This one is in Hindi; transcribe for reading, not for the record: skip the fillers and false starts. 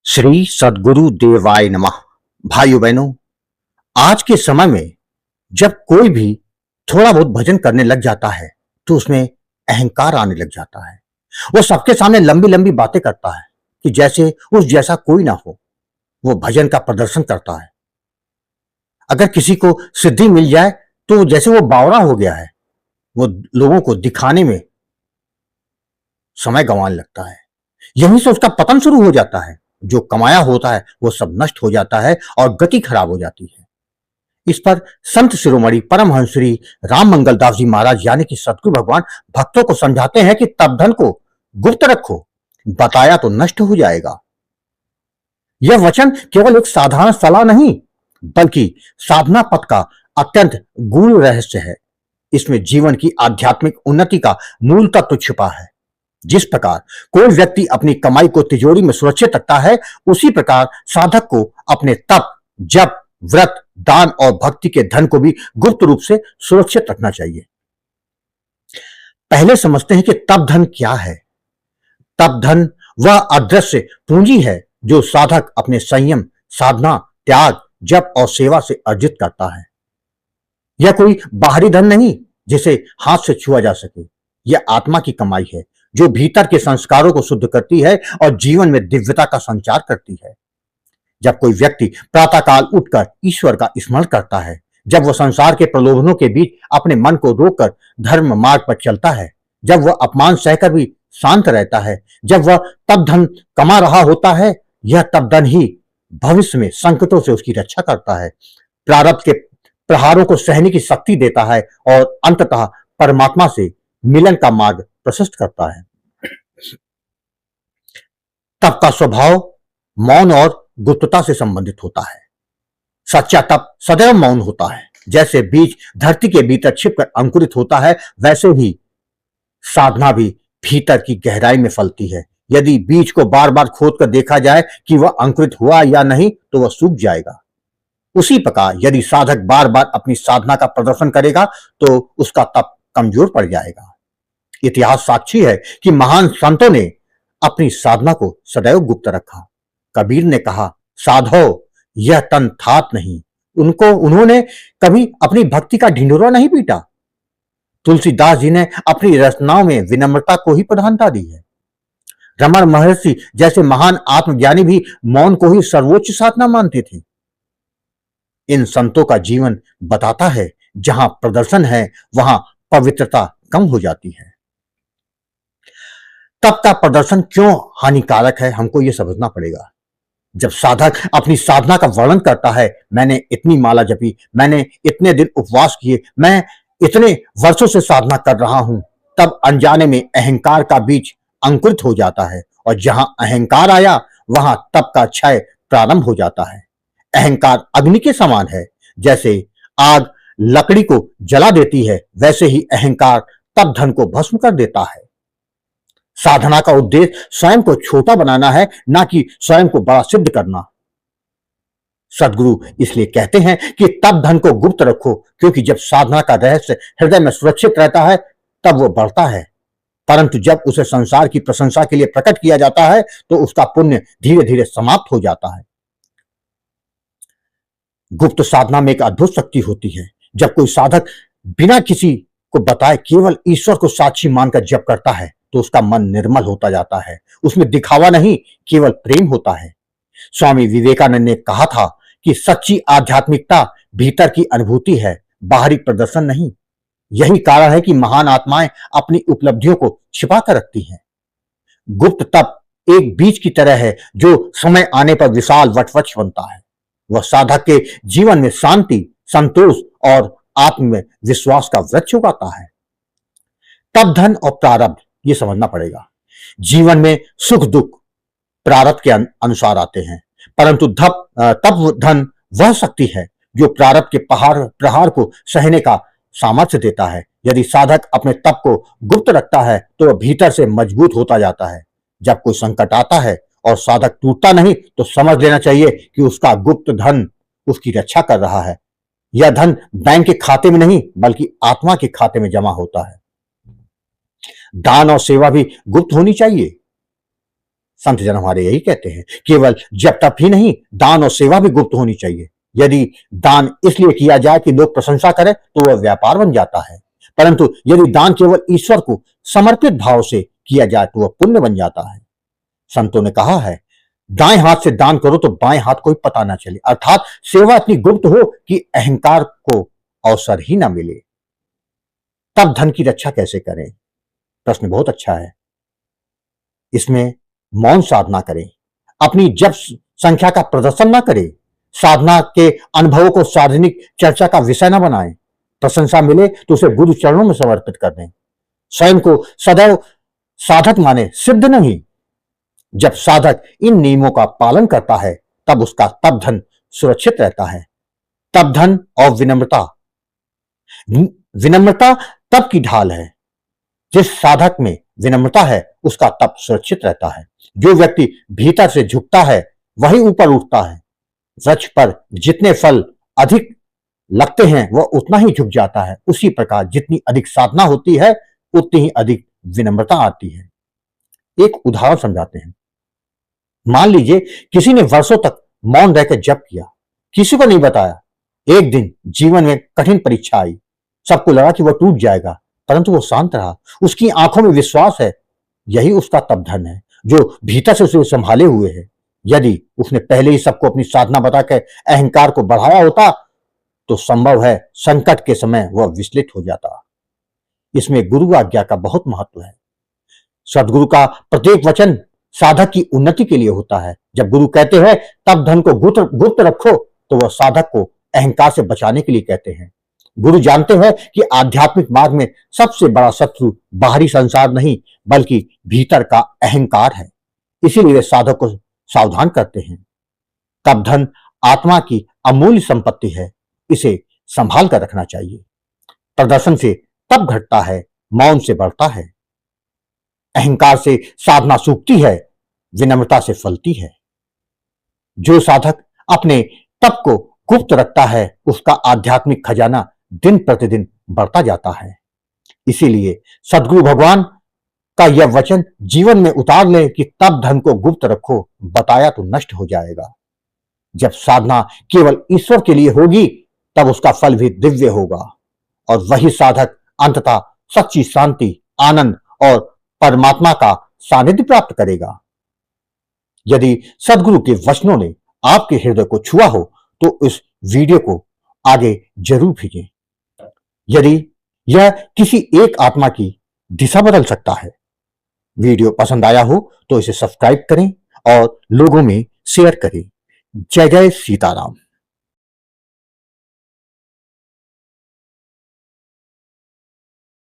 श्री सद्गुरु देवाय नमः। भाइयों बहनों, आज के समय में जब कोई भी थोड़ा बहुत भजन करने लग जाता है तो उसमें अहंकार आने लग जाता है। वो सबके सामने लंबी लंबी बातें करता है कि जैसे उस जैसा कोई ना हो। वो भजन का प्रदर्शन करता है। अगर किसी को सिद्धि मिल जाए तो जैसे वो बावरा हो गया है। वो लोगों को दिखाने में समय गंवाने लगता है। यहीं से उसका पतन शुरू हो जाता है। जो कमाया होता है वो सब नष्ट हो जाता है और गति खराब हो जाती है। इस पर संत शिरोमणि परमहंस श्री राम मंगलदास जी महाराज यानी कि सतगुरु भगवान भक्तों को समझाते हैं कि तप धन को गुप्त रखो, बताया तो नष्ट हो जाएगा। यह वचन केवल एक साधारण सलाह नहीं बल्कि साधना पथ का अत्यंत गूढ़ रहस्य है। इसमें जीवन की आध्यात्मिक उन्नति का मूल तत्व छिपा है। जिस प्रकार कोई व्यक्ति अपनी कमाई को तिजोरी में सुरक्षित रखता है, उसी प्रकार साधक को अपने तप, जप, व्रत, दान और भक्ति के धन को भी गुप्त रूप से सुरक्षित रखना चाहिए। पहले समझते हैं कि तप धन क्या है। तप धन वह अदृश्य पूंजी है जो साधक अपने संयम, साधना, त्याग, जप और सेवा से अर्जित करता है। यह कोई बाहरी धन नहीं जिसे हाथ से छुआ जा सके। यह आत्मा की कमाई है जो भीतर के संस्कारों को शुद्ध करती है और जीवन में दिव्यता का संचार करती है। जब कोई व्यक्ति प्रातःकाल उठकर ईश्वर का स्मरण करता है, जब वह संसार के प्रलोभनों के बीच अपने मन को रोककर धर्म मार्ग पर चलता है, जब वह अपमान सहकर भी शांत रहता है, जब वह तप धन कमा रहा होता है, यह तप धन ही भविष्य में संकटों से उसकी रक्षा करता है, प्रारब्ध के प्रहारों को सहने की शक्ति देता है और अंततः परमात्मा से मिलन का मार्ग प्रशस्त करता है। तप का स्वभाव मौन और गुप्तता से संबंधित होता है। सच्चा तप सदैव मौन होता है। जैसे बीज धरती के भीतर छिपकर अंकुरित होता है, वैसे ही साधना भी भीतर की गहराई में फलती है। यदि बीज को बार बार खोद कर देखा जाए कि वह अंकुरित हुआ या नहीं तो वह सूख जाएगा। उसी प्रकार यदि साधक बार बार अपनी साधना का प्रदर्शन करेगा तो उसका तप कमजोर पड़ जाएगा। इतिहास साक्षी है कि महान संतों ने अपनी साधना को सदैव गुप्त रखा। कबीर ने कहा, साधो यह तन थात नहीं। उन्होंने कभी अपनी भक्ति का ढिंढोरा नहीं पीटा। तुलसीदास जी ने अपनी रचनाओं में विनम्रता को ही प्रधानता दी है। रमण महर्षि जैसे महान आत्मज्ञानी भी मौन को ही सर्वोच्च साधना मानते थे। इन संतों का जीवन बताता है जहां प्रदर्शन है वहां पवित्रता कम हो जाती है। तप का प्रदर्शन क्यों हानिकारक है, हमको यह समझना पड़ेगा। जब साधक अपनी साधना का वर्णन करता है, मैंने इतनी माला जपी, मैंने इतने दिन उपवास किए, मैं इतने वर्षों से साधना कर रहा हूं, तब अनजाने में अहंकार का बीज अंकुरित हो जाता है और जहां अहंकार आया वहां तप का क्षय प्रारंभ हो जाता है। अहंकार अग्नि के समान है। जैसे आग लकड़ी को जला देती है, वैसे ही अहंकार तप धन को भस्म कर देता है। साधना का उद्देश्य स्वयं को छोटा बनाना है, ना कि स्वयं को बड़ा सिद्ध करना। सदगुरु इसलिए कहते हैं कि तप धन को गुप्त रखो, क्योंकि जब साधना का रहस्य हृदय में सुरक्षित रहता है तब वो बढ़ता है, परंतु जब उसे संसार की प्रशंसा के लिए प्रकट किया जाता है तो उसका पुण्य धीरे धीरे समाप्त हो जाता है। गुप्त साधना में एक अद्भुत शक्ति होती है। जब कोई साधक बिना किसी को बताए केवल ईश्वर को साक्षी मानकर जप करता है तो उसका मन निर्मल होता जाता है। उसमें दिखावा नहीं, केवल प्रेम होता है। स्वामी विवेकानंद ने कहा था कि सच्ची आध्यात्मिकता भीतर की अनुभूति है, बाहरी प्रदर्शन नहीं। यही कारण है कि महान आत्माएं अपनी उपलब्धियों को छिपा कर रखती हैं। गुप्त तप एक बीज की तरह है जो समय आने पर विशाल वटवृक्ष बनता है। वह साधक के जीवन में शांति, संतोष और आत्म विश्वास का वृक्ष उगाता है। तप धन और प्रारब्ध ये समझना पड़ेगा। जीवन में सुख दुख प्रारब्ध के अनुसार आते हैं, परंतु तप धन वह शक्ति है जो प्रारब्ध के प्रहार को सहने का सामर्थ्य देता है। यदि साधक अपने तप को गुप्त रखता है तो वह भीतर से मजबूत होता जाता है। जब कोई संकट आता है और साधक टूटता नहीं तो समझ लेना चाहिए कि उसका गुप्त धन उसकी रक्षा कर रहा है। यह धन बैंक के खाते में नहीं बल्कि आत्मा के खाते में जमा होता है। दान और सेवा भी गुप्त होनी चाहिए। संत जन हमारे यही कहते हैं, केवल जब तप ही नहीं, दान और सेवा भी गुप्त होनी चाहिए। यदि दान इसलिए किया जाए कि लोग प्रशंसा करें तो वह व्यापार बन जाता है, परंतु यदि दान केवल ईश्वर को समर्पित भाव से किया जाए तो वह पुण्य बन जाता है। संतों ने कहा है, दाएं हाथ से दान करो तो बाएं हाथ कोई पता ना चले, अर्थात सेवा इतनी गुप्त हो कि अहंकार को अवसर ही ना मिले। तब धन की रक्षा कैसे करें? प्रश्न बहुत अच्छा है। इसमें मौन साधना करें, अपनी जप संख्या का प्रदर्शन ना करें, साधना के अनुभवों को सार्वजनिक चर्चा का विषय न बनाएं, प्रशंसा मिले तो उसे गुरु चरणों में समर्पित कर दें, स्वयं को सदैव साधक माने, सिद्ध नहीं। जब साधक इन नियमों का पालन करता है तब उसका तप धन सुरक्षित रहता है। तप धन और विनम्रता, विनम्रता तप की ढाल है। जिस साधक में विनम्रता है उसका तप सुरक्षित रहता है। जो व्यक्ति भीतर से झुकता है वही ऊपर उठता है। वृक्ष पर जितने फल अधिक लगते हैं वह उतना ही झुक जाता है। उसी प्रकार जितनी अधिक साधना होती है उतनी ही अधिक विनम्रता आती है। एक उदाहरण समझाते हैं। मान लीजिए किसी ने वर्षों तक मौन रहकर जप किया, किसी को नहीं बताया। एक दिन जीवन में कठिन परीक्षा आई, सबको लगा कि वह टूट जाएगा, परंतु वो शांत रहा। उसकी आंखों में विश्वास है। यही उसका तप धन है जो भीतर से उसे संभाले हुए है। यदि उसने पहले ही सबको अपनी साधना बताकर अहंकार को बढ़ाया होता तो संभव है संकट के समय वह विचलित हो जाता। इसमें गुरु आज्ञा का बहुत महत्व है। सदगुरु का प्रत्येक वचन साधक की उन्नति के लिए होता है। जब गुरु कहते हैं तब धन को गुप्त रखो तो वह साधक को अहंकार से बचाने के लिए कहते हैं। गुरु जानते हैं कि आध्यात्मिक मार्ग में सबसे बड़ा शत्रु बाहरी संसार नहीं बल्कि भीतर का अहंकार है। इसीलिए वे साधक को सावधान करते हैं। तब धन आत्मा की अमूल्य संपत्ति है, इसे संभाल कर रखना चाहिए। प्रदर्शन से तब घटता है, मौन से बढ़ता है। अहंकार से साधना सूखती है, विनम्रता से फलती है। जो साधक अपने तप को गुप्त रखता है उसका आध्यात्मिक खजाना दिन प्रतिदिन बढ़ता जाता है। इसीलिए सदगुरु भगवान का यह वचन जीवन में उतार ले कि तब धन को गुप्त रखो, बताया तो नष्ट हो जाएगा। जब साधना केवल ईश्वर के लिए होगी तब उसका फल भी दिव्य होगा और वही साधक अंततः सच्ची शांति, आनंद और परमात्मा का सानिध्य प्राप्त करेगा। यदि सदगुरु के वचनों ने आपके हृदय को छुआ हो तो इस वीडियो को आगे जरूर भेजें। यदि यह किसी एक आत्मा की दिशा बदल सकता है। वीडियो पसंद आया हो तो इसे सब्सक्राइब करें और लोगों में शेयर करें। जय जय सीताराम।